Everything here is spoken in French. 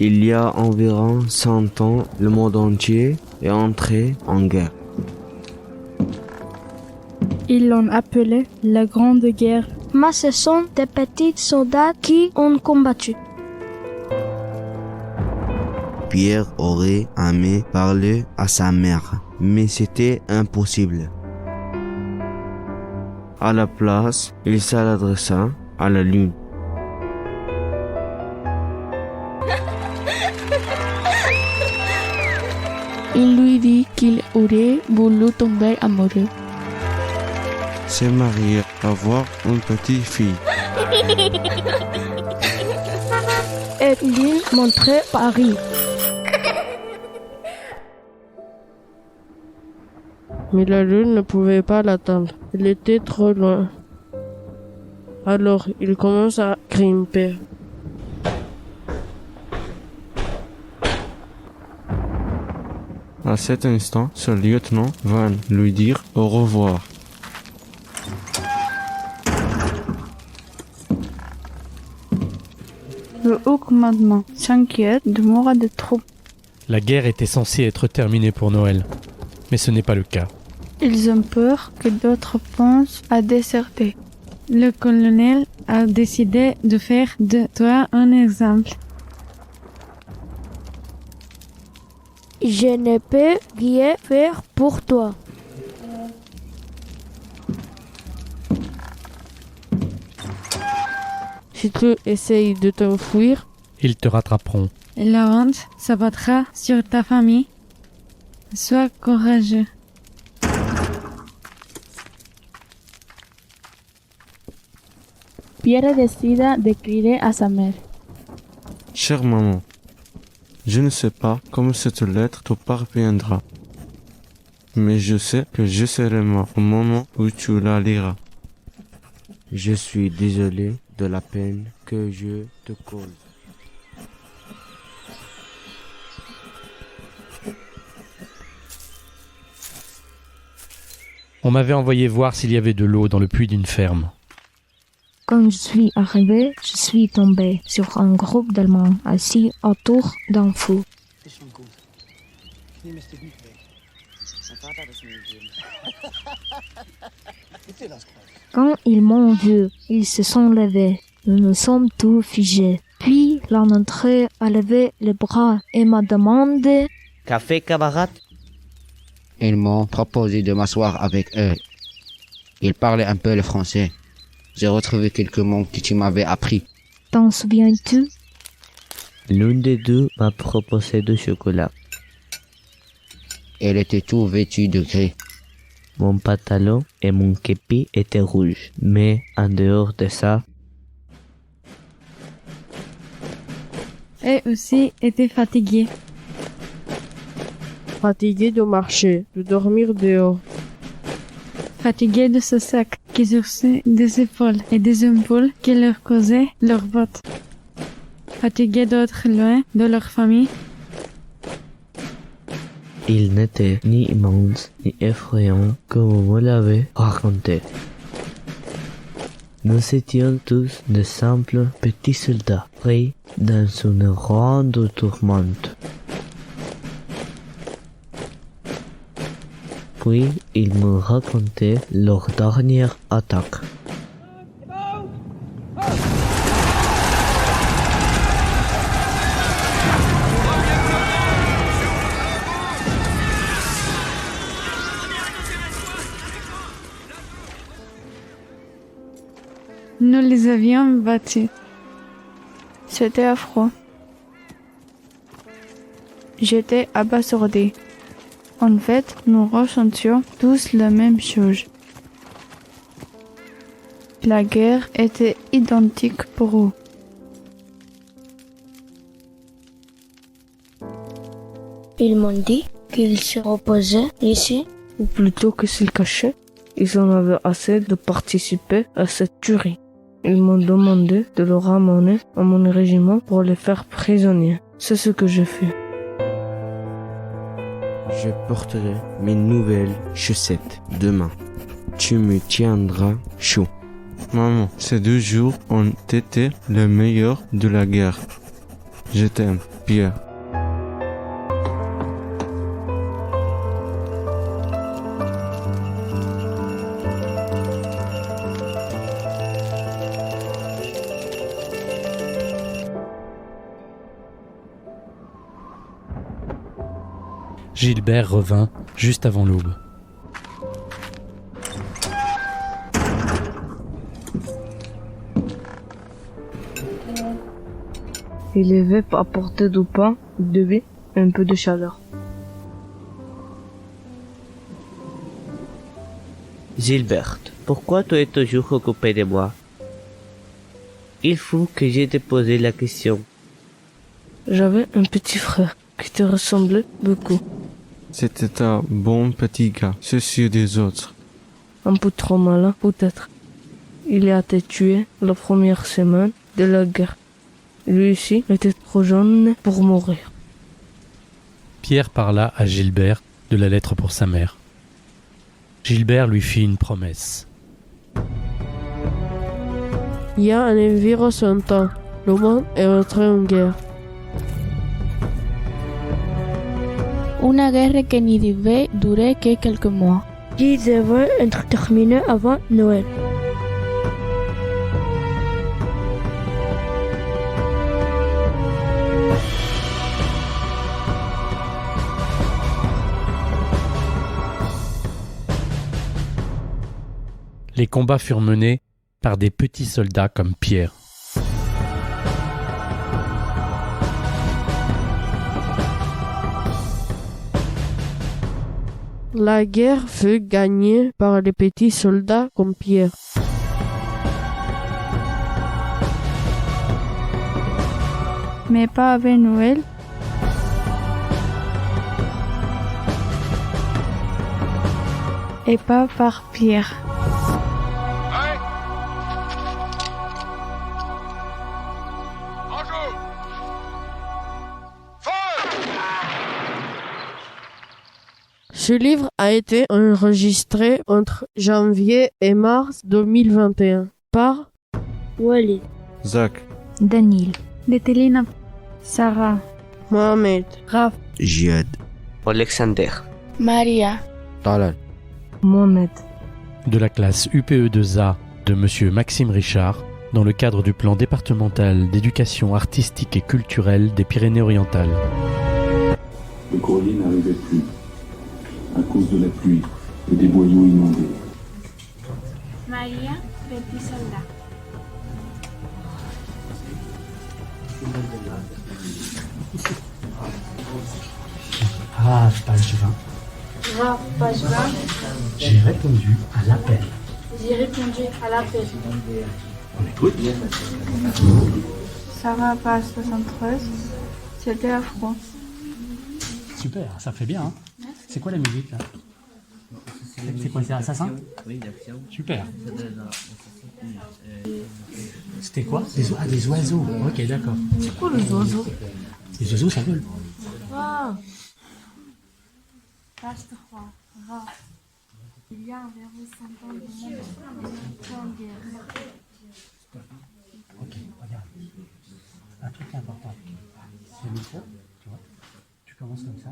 Il y a environ 100 ans, le monde entier est entré en guerre. Ils l'ont appelé la Grande Guerre. Mais ce sont des petits soldats qui ont combattu. Pierre aurait aimé parler à sa mère, mais c'était impossible. À la place, il s'adressa à la lune. Il lui dit qu'il aurait voulu tomber amoureux. Se marier, avoir une petite fille. Et lui montrait Paris. Mais la lune ne pouvait pas l'atteindre. Elle était trop loin. Alors, il commence à grimper. À cet instant, ce lieutenant vint lui dire au revoir. Le haut commandement s'inquiète du moral des troupes. La guerre était censée être terminée pour Noël, mais ce n'est pas le cas. Ils ont peur que d'autres pensent à déserter. Le colonel a décidé de faire de toi un exemple. Je ne peux rien faire pour toi. Si tu essayes de t'enfuir, Ils te rattraperont. La honte s'abattra sur ta famille. Sois courageux. Pierre décida d'écrire à sa mère. Chère maman, je ne sais pas comment cette lettre te parviendra, mais je sais que je serai mort au moment où tu la liras. Je suis désolé de la peine que je te cause. On m'avait envoyé voir s'il y avait de l'eau dans le puits d'une ferme. Quand je suis arrivé, je suis tombé sur un groupe d'Allemands assis autour d'un feu. Quand ils m'ont vu, ils se sont levés. Nous nous sommes tous figés. Puis l'un d'entre eux a levé les bras et m'a demandé « Café, camarade? Ils m'ont proposé de m'asseoir avec eux. Ils parlaient un peu le français. J'ai retrouvé quelques mots que tu m'avais appris. T'en souviens-tu » L'un des deux m'a proposé du chocolat. Elle était tout vêtue de gris. Mon pantalon et mon képi étaient rouges, mais en dehors de ça, eux aussi étaient fatigués. fatigué de marcher, de dormir dehors. Fatigués de ce sac qui sortait des épaules et des épaules qui leur causaient leurs bottes. Fatigués d'être loin de leur famille. il n'était ni immense ni effrayant comme vous l'avez raconté. Nous étions tous de simples petits soldats pris dans une grande tourmente. Puis ils me racontaient leur dernière attaque. Nous les avions battus. C'était affreux. J'étais abasourdi. En fait, nous ressentions tous la même chose. La guerre était identique pour eux. Ils m'ont dit qu'ils se reposaient ici. Ou plutôt que s'ils cachaient, ils en avaient assez de participer à cette tuerie. Ils m'ont demandé de le ramener à mon régiment pour les faire prisonniers. C'est ce que j'ai fait. Je porterai mes nouvelles chaussettes demain. Tu me tiendras chaud. Maman, ces 2 jours ont été les meilleurs de la guerre. Je t'aime, Pierre. Gilbert revint juste avant l'aube. Il avait apporté du pain, du vin et un peu de chaleur. Gilbert, pourquoi tu es toujours occupé de moi? Il faut que je te pose la question. J'avais un petit frère qui te ressemblait beaucoup. C'était un bon petit gars, soucieux des autres. Un peu trop malin, peut-être. Il a été tué la première semaine de la guerre. Lui aussi était trop jeune pour mourir. Pierre parla à Gilbert de la lettre pour sa mère. Gilbert lui fit une promesse. Il y a environ 100 ans, le monde est entré en guerre. Una guerra que ni devait durer que quelques mois. Qui devait être terminée avant Noël. Les combats furent menés par des petits soldats comme Pierre. La guerre fut gagnée par les petits soldats comme Pierre. Mais pas avec Noël. Et pas par Pierre. Ce livre a été enregistré entre janvier et mars 2021 par Walid, Zach, Daniel, Detelina, Sarah, Mohamed, Raph, Jihad, Alexander, Maria, Talal, Mohamed. De la classe UPE2A de Monsieur Maxime Richard, dans le cadre du plan départemental d'éducation artistique et culturelle des Pyrénées-Orientales. Le courrier n'arrivait plus, à cause de la pluie et des boyaux inondés. Maria, petit soldat. Ah, page 20. Page 20. J'ai répondu à l'appel. J'ai répondu à l'appel. On écoute. Sarah, page 73. C'était affreux. Super, ça fait bien. Hein. C'est quoi la musique là? C'est quoi, c'est Assassin? Oui, d'action. Super. C'était quoi? Des oiseaux. Ok, d'accord. C'est quoi les oiseaux? Les oiseaux, ça vole. Ah. Page 3. Raph. Il y a environ 100 ans de monde en guerre. Ok, regarde. Un truc important. C'est le micro, tu vois. Tu commences comme ça.